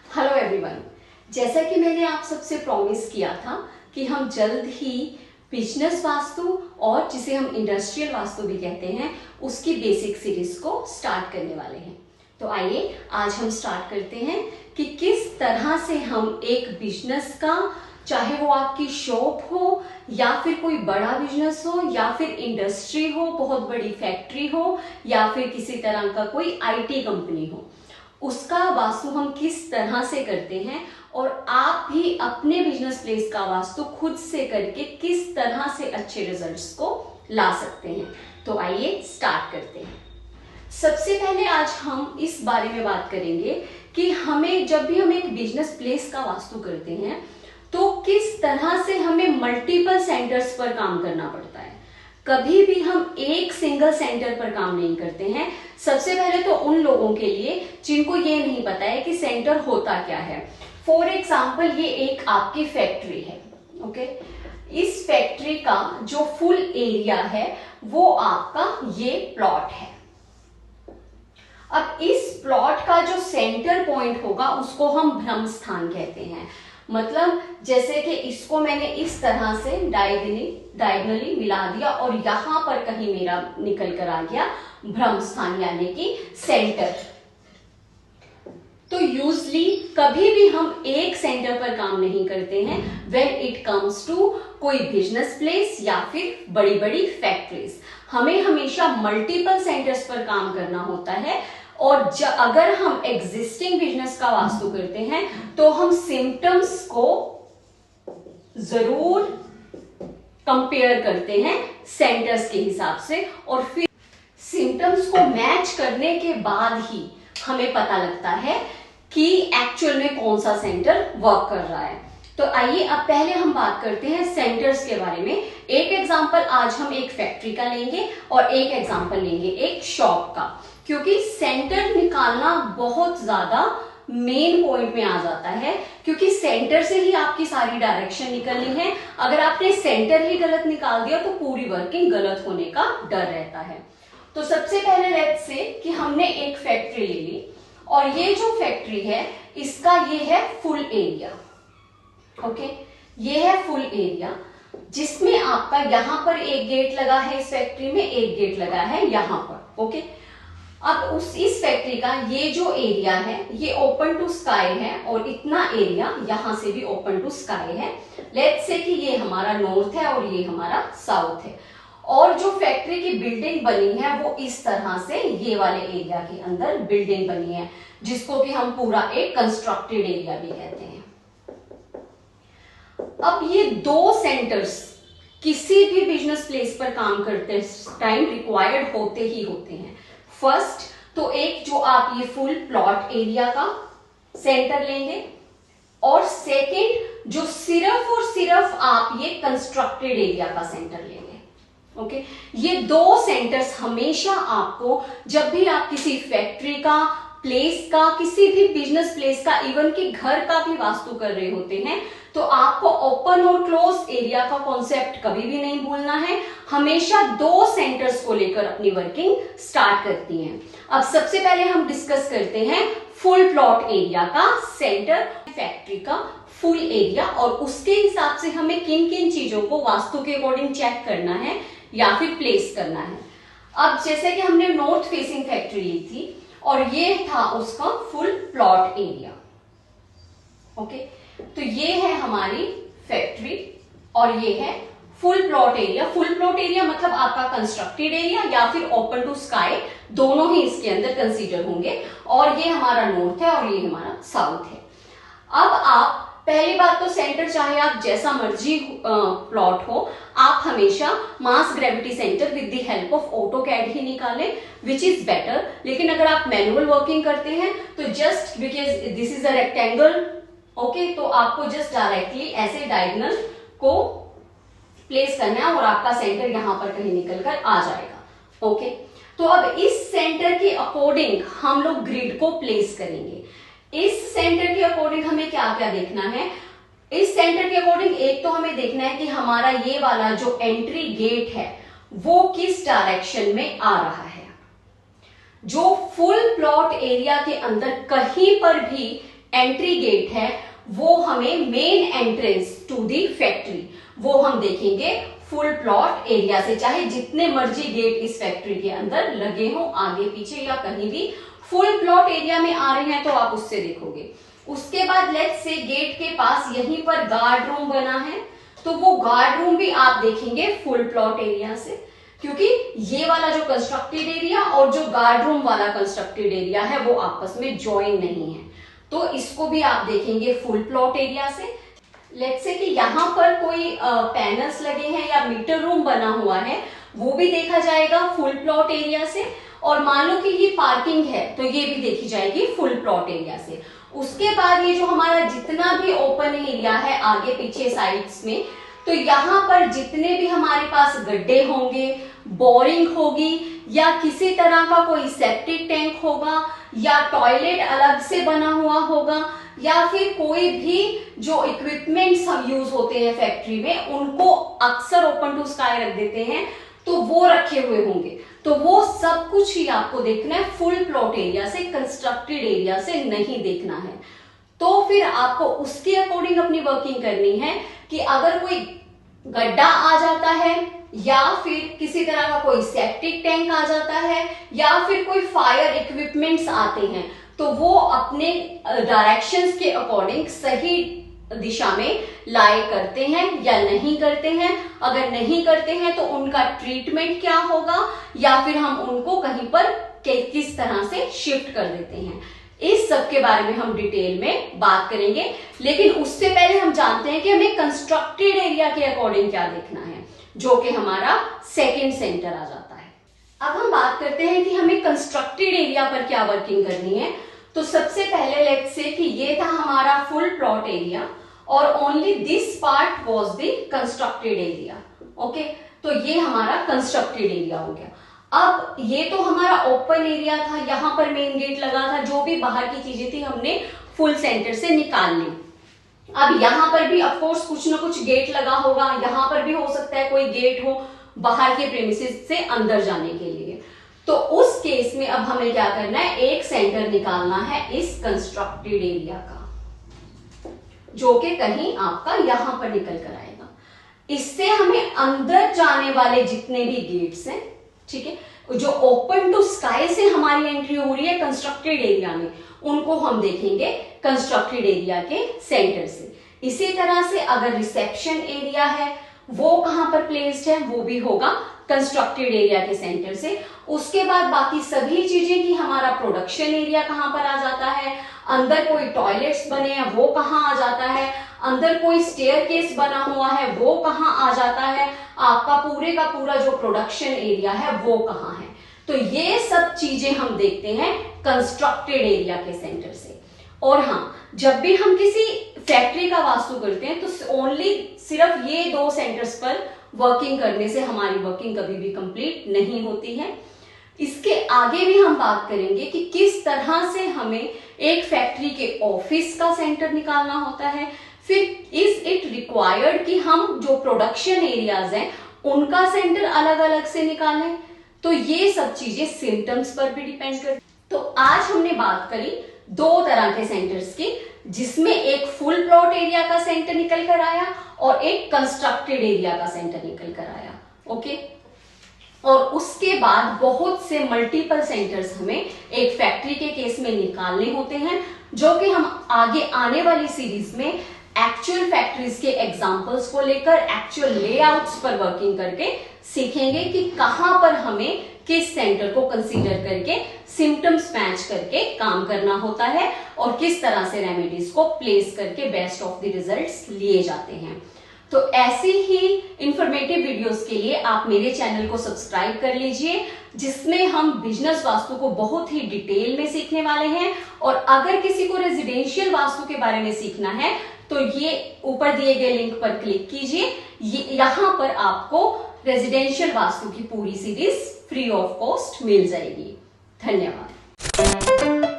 Hello everyone. जैसा कि मैंने आप सबसे प्रॉमिस किया था कि हम जल्द ही बिजनेस वास्तु और जिसे हम इंडस्ट्रियल वास्तु भी कहते हैं उसकी बेसिक सीरीज को स्टार्ट करने वाले हैं। तो आइए आज हम स्टार्ट करते हैं कि किस तरह से हम एक बिजनेस का, चाहे वो आपकी शॉप हो या फिर कोई बड़ा बिजनेस हो या फिर इंडस्ट्री हो, बहुत बड़ी फैक्ट्री हो या फिर किसी तरह का कोई आईटी कंपनी हो, उसका वास्तु हम किस तरह से करते हैं और आप भी अपने बिजनेस प्लेस का वास्तु खुद से करके किस तरह से अच्छे रिजल्ट्स को ला सकते हैं। तो आइए स्टार्ट करते हैं। सबसे पहले आज हम इस बारे में बात करेंगे कि हमें जब भी हम एक बिजनेस प्लेस का वास्तु करते हैं तो किस तरह से हमें मल्टीपल सेंटर्स पर काम करना पड़ता है। कभी भी हम एक सिंगल सेंटर पर काम नहीं करते हैं। सबसे पहले तो उन लोगों के लिए जिनको ये नहीं पता है कि सेंटर होता क्या है। फॉर एग्जाम्पल, ये एक आपकी फैक्ट्री है, ओके। इस फैक्ट्री का जो फुल एरिया है वो आपका ये प्लॉट है। अब इस प्लॉट का जो सेंटर पॉइंट होगा उसको हम भ्रम स्थान कहते हैं। मतलब जैसे कि इसको मैंने इस तरह से डायगनली मिला दिया और यहां पर कहीं मेरा निकल कर आ गया भ्रम स्थान यानी कि सेंटर। तो यूजली कभी भी हम एक सेंटर पर काम नहीं करते हैं व्हेन इट कम्स टू कोई बिजनेस प्लेस या फिर बड़ी बड़ी फैक्ट्रीज। हमें हमेशा मल्टीपल सेंटर्स पर काम करना होता है। और अगर हम एग्जिस्टिंग बिजनेस का वास्तु करते हैं तो हम सिम्टम्स को जरूर कंपेयर करते हैं सेंटर्स के हिसाब से और फिर सिम्टम्स को मैच करने के बाद ही हमें पता लगता है कि एक्चुअल में कौन सा सेंटर वर्क कर रहा है। तो आइए अब पहले हम बात करते हैं सेंटर्स के बारे में। एक एग्जांपल आज हम एक फैक्ट्री का लेंगे और एक एग्जांपल लेंगे एक शॉप का, क्योंकि सेंटर निकालना बहुत ज्यादा मेन पॉइंट में आ जाता है, क्योंकि सेंटर से ही आपकी सारी डायरेक्शन निकलनी है। अगर आपने सेंटर ही गलत निकाल दिया तो पूरी वर्किंग गलत होने का डर रहता है। तो सबसे पहले लेट्स से कि हमने एक फैक्ट्री ले ली और ये जो फैक्ट्री है इसका ये है फुल एरिया, ओके। ये है फुल एरिया जिसमें आपका यहां पर एक गेट लगा है, इस फैक्ट्री में एक गेट लगा है यहां पर, ओके। अब इस फैक्ट्री का ये जो एरिया है ये ओपन टू स्काई है और इतना एरिया यहां से भी ओपन टू स्काई है। लेट्स से कि ये हमारा नॉर्थ है और ये हमारा साउथ है। और जो फैक्ट्री की बिल्डिंग बनी है वो इस तरह से ये वाले एरिया के अंदर बिल्डिंग बनी है, जिसको कि हम पूरा एक कंस्ट्रक्टेड एरिया भी कहते हैं। अब ये दो सेंटर्स किसी भी बिजनेस प्लेस पर काम करते टाइम रिक्वायर्ड होते ही होते हैं। फर्स्ट तो एक जो आप ये फुल प्लॉट एरिया का सेंटर लेंगे और सेकंड जो सिर्फ और सिर्फ आप ये कंस्ट्रक्टेड एरिया का सेंटर लेंगे, ओके। ये दो सेंटर्स हमेशा आपको जब भी आप किसी फैक्ट्री का, प्लेस का, किसी भी बिजनेस प्लेस का, इवन कि घर का भी वास्तु कर रहे होते हैं तो आपको ओपन और क्लोज एरिया का कॉन्सेप्ट कभी भी नहीं भूलना है। हमेशा दो सेंटर्स को लेकर अपनी वर्किंग स्टार्ट करती हैं। अब सबसे पहले हम डिस्कस करते हैं फुल प्लॉट एरिया का सेंटर, फैक्ट्री का फुल एरिया, और उसके हिसाब से हमें किन किन चीजों को वास्तु के अकॉर्डिंग चेक करना है या फिर प्लेस करना है। अब जैसे कि हमने नॉर्थ फेसिंग फैक्ट्री ली थी और ये था उसका फुल प्लॉट एरिया, ओके। तो ये है हमारी फैक्ट्री और ये है full plot area. Full plot area मतलब आपका कंस्ट्रक्टेड एरिया या फिर ओपन टू स्काई, दोनों ही इसके अंदर कंसीडर होंगे। और ये हमारा नॉर्थ है और ये हमारा साउथ है। अब आप पहली बात तो सेंटर चाहे आप जैसा मर्जी प्लॉट हो, आप हमेशा mass gravity center with the help of AutoCAD ही निकालें, विच इज बेटर। लेकिन अगर आप मैनुअल वर्किंग करते हैं तो just because this is a rectangle, okay, तो आपको जस्ट डायरेक्टली ऐसे डायगोनल को प्लेस करना है और आपका सेंटर यहां पर कहीं निकल कर आ जाएगा, ओके। तो अब इस सेंटर के अकॉर्डिंग हम लोग ग्रिड को प्लेस करेंगे। इस सेंटर के अकॉर्डिंग हमें क्या क्या देखना है? इस सेंटर के अकॉर्डिंग एक तो हमें देखना है कि हमारा ये वाला जो एंट्री गेट है वो किस डायरेक्शन में आ रहा है। जो फुल प्लॉट एरिया के अंदर कहीं पर भी एंट्री गेट है वो हमें main entrance to the factory वो हम देखेंगे फुल प्लॉट एरिया से, चाहे जितने मर्जी गेट इस फैक्ट्री के अंदर लगे हों आगे पीछे या कहीं भी, फुल प्लॉट एरिया में आ रहे हैं तो आप उससे देखोगे। उसके बाद लेट्स से गेट के पास यहीं पर गार्ड रूम बना है तो वो गार्ड रूम भी आप देखेंगे फुल प्लॉट एरिया से, क्योंकि ये वाला जो कंस्ट्रक्टेड एरिया और जो गार्ड रूम वाला कंस्ट्रक्टेड एरिया है वो आपस में ज्वाइन नहीं है, तो इसको भी आप देखेंगे फुल प्लॉट एरिया से। लेट्स से कि यहाँ पर कोई पैनल्स लगे हैं या मीटर रूम बना हुआ है वो भी देखा जाएगा फुल प्लॉट एरिया से, और मान लो कि ये पार्किंग है तो ये भी देखी जाएगी फुल प्लॉट एरिया से। उसके बाद ये जो हमारा जितना भी ओपन एरिया है आगे पीछे साइड्स में, तो यहाँ पर जितने भी हमारे पास गड्ढे होंगे, बोरिंग होगी या किसी तरह का कोई सेप्टिक टैंक होगा या टॉयलेट अलग से बना हुआ होगा या फिर कोई भी जो इक्विपमेंट्स हम यूज होते हैं फैक्ट्री में उनको अक्सर ओपन टू स्काई रख देते हैं तो वो रखे हुए होंगे, तो वो सब कुछ ही आपको देखना है फुल प्लॉट एरिया से, कंस्ट्रक्टेड एरिया से नहीं देखना है। तो फिर आपको उसके अकॉर्डिंग अपनी वर्किंग करनी है कि अगर कोई गड्ढा आ जाता है या फिर किसी तरह का कोई सेप्टिक टैंक आ जाता है या फिर कोई फायर इक्विपमेंट्स आते हैं तो वो अपने डायरेक्शंस के अकॉर्डिंग सही दिशा में लाई करते हैं या नहीं करते हैं। अगर नहीं करते हैं तो उनका ट्रीटमेंट क्या होगा या फिर हम उनको कहीं पर किस तरह से शिफ्ट कर देते हैं, इस सब के बारे में हम डिटेल में बात करेंगे। लेकिन उससे पहले हम जानते हैं कि हमें कंस्ट्रक्टेड एरिया के अकॉर्डिंग क्या देखना है, जो कि हमारा सेकंड सेंटर आ जाता है। अब हम बात करते हैं कि हमें कंस्ट्रक्टेड एरिया पर क्या वर्किंग करनी है। तो सबसे पहले लेट्स से कि ये था हमारा फुल प्लॉट एरिया और only this part was the constructed area. Okay, तो ये हमारा कंस्ट्रक्टेड एरिया हो गया। अब ये तो हमारा ओपन एरिया था, यहाँ पर मेन गेट लगा था, जो भी बाहर की चीजें थी हमने फुल सेंटर से निकाल ली। अब यहाँ पर भी ऑफ कोर्स कुछ ना कुछ गेट लगा होगा, यहाँ पर भी हो सकता है कोई गेट हो बाहर के प्रेमिसेस से अंदर जाने के लिए। तो उस केस में अब हमें क्या करना है, एक सेंटर निकालना है इस कंस्ट्रक्टेड एरिया का, जो कि कहीं आपका यहां पर निकल कर आएगा। इससे हमें अंदर जाने वाले जितने भी गेट्स हैं, ठीक है, जो ओपन टू स्काई से हमारी एंट्री हो रही है कंस्ट्रक्टेड एरिया में, उनको हम देखेंगे कंस्ट्रक्टेड एरिया के सेंटर से। इसी तरह से अगर रिसेप्शन एरिया है वो कहां पर प्लेस्ड है, वो भी होगा कंस्ट्रक्टेड एरिया के सेंटर से। उसके बाद बाकी सभी चीजें कि हमारा प्रोडक्शन एरिया कहां पर आ जाता है, अंदर कोई टॉयलेट्स बने हैं वो कहां आ जाता है, अंदर कोई स्टेयरकेस बना हुआ है वो कहां आ जाता है, आपका पूरे का पूरा जो प्रोडक्शन एरिया है वो कहां है। तो ये सब चीजें हम देखते हैं कंस्ट्रक्टेड एरिया के सेंटर से। और हाँ, जब भी हम किसी फैक्ट्री का वास्तु करते हैं तो ओनली सिर्फ ये दो सेंटर्स पर वर्किंग करने से हमारी वर्किंग कभी भी कंप्लीट नहीं होती है। इसके आगे भी हम बात करेंगे कि किस तरह से हमें एक फैक्ट्री के ऑफिस का सेंटर निकालना होता है, फिर इज इट रिक्वायर्ड कि हम जो प्रोडक्शन एरियाज हैं उनका सेंटर अलग अलग से निकालें। तो ये सब चीजें सिम्टम्स पर भी डिपेंड करती। तो आज हमने बात करी दो तरह के सेंटर्स की, जिसमें एक फुल प्लॉट एरिया का सेंटर निकल कर आया और एक कंस्ट्रक्टेड एरिया का सेंटर निकल कर आया। ओके, और उसके बाद बहुत से मल्टीपल सेंटर्स हमें एक फैक्ट्री के केस में निकालने होते हैं, जो कि हम आगे आने वाली सीरीज में एक्चुअल फैक्ट्रीज के एग्जांपल्स को लेकर एक्चुअल लेआउट्स पर वर्किंग करके सीखेंगे कि कहां पर हमें किस सेंटर को कंसीडर करके सिम्टम्स मैच करके काम करना होता है और किस तरह से रेमेडीज को प्लेस करके बेस्ट ऑफ द रिजल्ट्स लिए जाते हैं। तो ऐसी ही इंफॉर्मेटिव वीडियोस के लिए आप मेरे चैनल को सब्सक्राइब कर लीजिए, जिसमें हम बिजनेस वास्तु को बहुत ही डिटेल में सीखने वाले हैं। और अगर किसी को रेजिडेंशियल वास्तु के बारे में सीखना है तो ये ऊपर दिए गए लिंक पर क्लिक कीजिए, यहां पर आपको रेजिडेंशियल वास्तु की पूरी सीरीज फ्री ऑफ कॉस्ट मिल जाएगी। धन्यवाद।